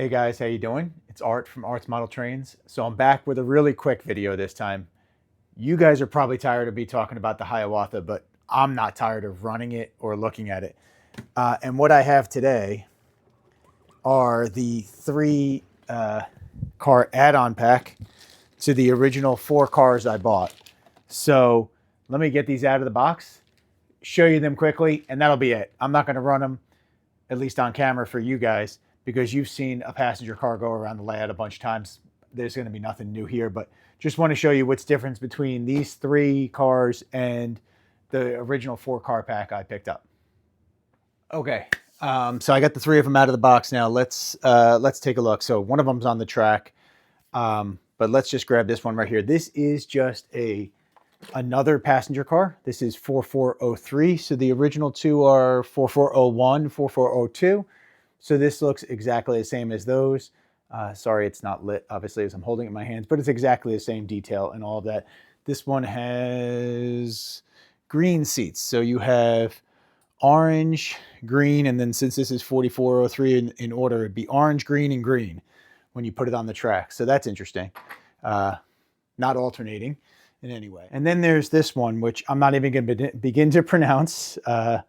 Hey guys, how you doing? It's Art from Art's Model Trains. So I'm back with a really quick video this time. You guys are probably tired of me talking about the Hiawatha, but I'm not tired of running it or looking at it. And what I have today are the three car add-on pack to the original 4 cars I bought. So let me get these out of the box, show you them quickly, and that'll be it. I'm not going to run them, at least on camera for you guys, because you've seen a passenger car go around the layout a bunch of times. There's going to be nothing new here, but just want to show you what's difference between these 3 cars and the original 4 car pack I picked up. Okay, so I got the 3 of them out of the box now. Let's take a look. So one of them's on the track, but let's just grab this one right here. This is just another passenger car. This is 4403. So the original 2 are 4401, 4402. So this looks exactly the same as those. Sorry, it's not lit, obviously, as I'm holding it in my hands, but it's exactly the same detail and all of that. This one has green seats. So you have orange, green, and then since this is 4403 in order, it'd be orange, green, and green when you put it on the track. So that's interesting. Not alternating in any way. And then there's this one, which I'm not even going to begin to pronounce. It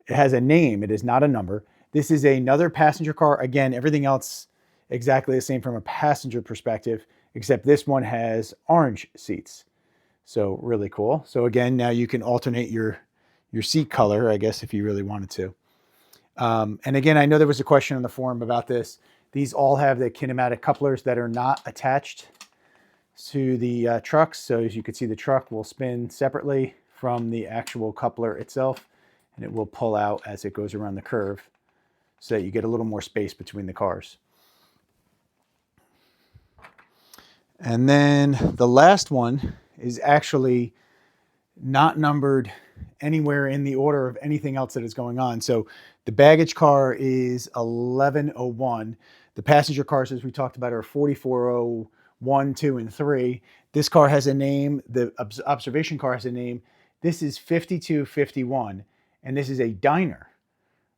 has a name. It is not a number. This is another passenger car. Again, everything else exactly the same from a passenger perspective, except this one has orange seats. So really cool. So again, now you can alternate your seat color, I guess, if you really wanted to. And again, I know there was a question on the forum about this. These all have the kinematic couplers that are not attached to the trucks. So as you can see, the truck will spin separately from the actual coupler itself, and it will pull out as it goes around the curve, so that you get a little more space between the cars. And then the last one is actually not numbered anywhere in the order of anything else that is going on. So the baggage car is 1101. The passenger cars, as we talked about, are 4401, 2, and 3. This car has a name. The observation car has a name. This is 5251, and this is a diner.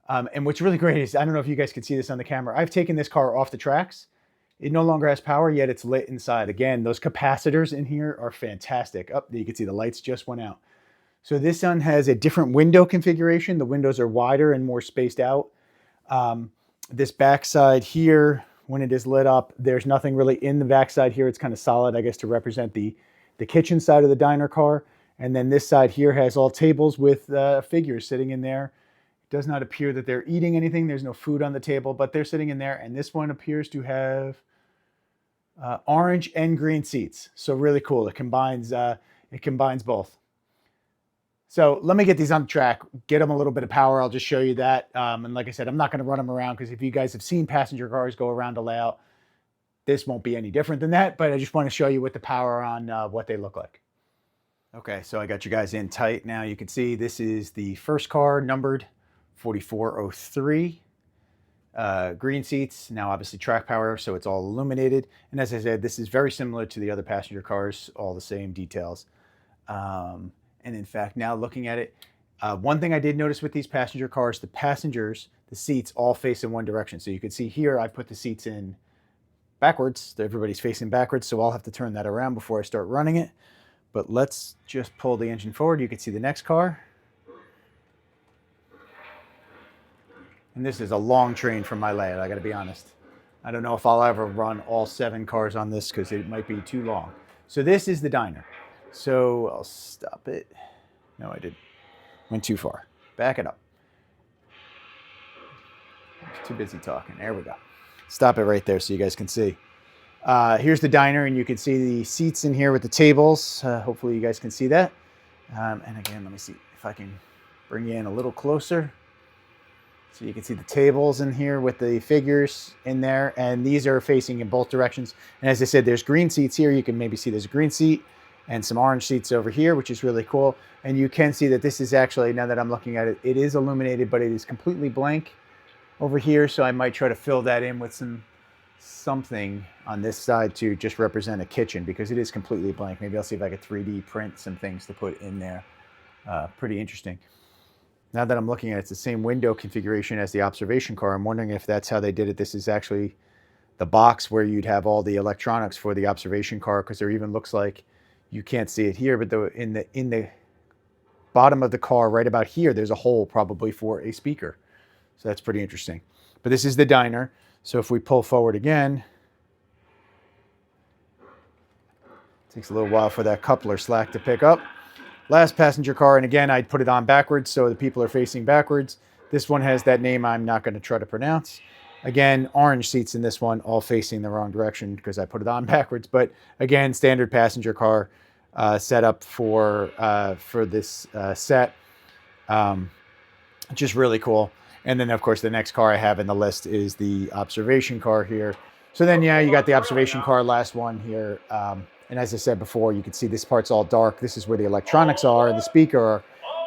And what's really great is, I don't know if you guys can see this on the camera, I've taken this car off the tracks. It no longer has power, yet it's lit inside. Again, those capacitors in here are fantastic. Oh, you can see the lights just went out. So this one has a different window configuration. The windows are wider and more spaced out. This backside here, when it is lit up, there's nothing really in the backside here. It's kind of solid, I guess, to represent the kitchen side of the diner car. And then this side here has all tables with figures sitting in there. Does not appear that they're eating anything. There's no food on the table, but they're sitting in there. And this one appears to have orange and green seats. So really cool. It combines both. So let me get these on the track, get them a little bit of power. I'll just show you that. And like I said, I'm not going to run them around, because if you guys have seen passenger cars go around a layout, this won't be any different than that. But I just want to show you with the power on what they look like. Okay, so I got you guys in tight. Now you can see this is the first car, numbered 4403, green seats. Now obviously track power, so it's all illuminated. And as I said, this is very similar to the other passenger cars, all the same details. And in fact, now looking at it, one thing I did notice with these passenger cars, the seats all face in one direction. So you can see here, I put the seats in backwards. Everybody's facing backwards, so I'll have to turn that around before I start running it. But let's just pull the engine forward. You can see the next car. And this is a long train from my layout, I gotta be honest. I don't know if I'll ever run all 7 cars on this, because it might be too long. So this is the diner. So I'll stop it. No, I didn't. Went too far. Back it up. I was too busy talking. There we go. Stop it right there so you guys can see. Here's the diner, and you can see the seats in here with the tables. Hopefully you guys can see that. And again, let me see if I can bring you in a little closer. So you can see the tables in here with the figures in there, and these are facing in both directions. And as I said, there's green seats here. You can maybe see there's a green seat and some orange seats over here, which is really cool. And you can see that this is actually, now that I'm looking at it, it is illuminated, but it is completely blank over here. So I might try to fill that in with something on this side to just represent a kitchen, because it is completely blank. Maybe I'll see if I could 3D print some things to put in there. Pretty interesting. Now that I'm looking at it, it's the same window configuration as the observation car. I'm wondering if that's how they did it. This is actually the box where you'd have all the electronics for the observation car, because there even looks like, you can't see it here, but in the bottom of the car right about here, there's a hole probably for a speaker. So that's pretty interesting. But this is the diner. So if we pull forward again, it takes a little while for that coupler slack to pick up. Last passenger car, and again, I'd put it on backwards so the people are facing backwards. This one has that name I'm not going to try to pronounce. Again, orange seats in this one, all facing the wrong direction because I put it on backwards. But again, standard passenger car setup for this set. Just really cool. And then, of course, the next car I have in the list is the observation car here. So then, yeah, you got the observation car, last one here. And as I said before, you can see this part's all dark. This is where the electronics are and the speaker are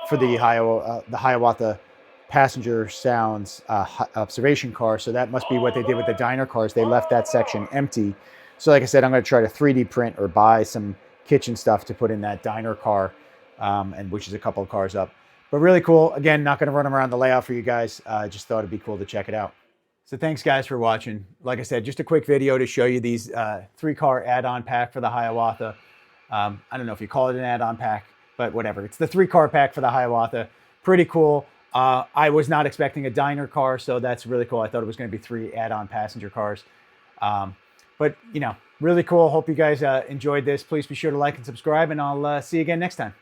for the Hiawatha passenger sounds observation car. So that must be what they did with the diner cars. They left that section empty. So like I said, I'm going to try to 3D print or buy some kitchen stuff to put in that diner car, and which is a couple of cars up. But really cool. Again, not going to run around the layout for you guys. Just thought it'd be cool to check it out. So thanks guys for watching. Like I said, just a quick video to show you these 3-car add-on pack for the Hiawatha. I don't know if you call it an add-on pack, but whatever. It's the 3-car pack for the Hiawatha. Pretty cool. I was not expecting a diner car, so that's really cool. I thought it was going to be 3 add-on passenger cars. But, you know, really cool. Hope you guys enjoyed this. Please be sure to like and subscribe, and I'll see you again next time.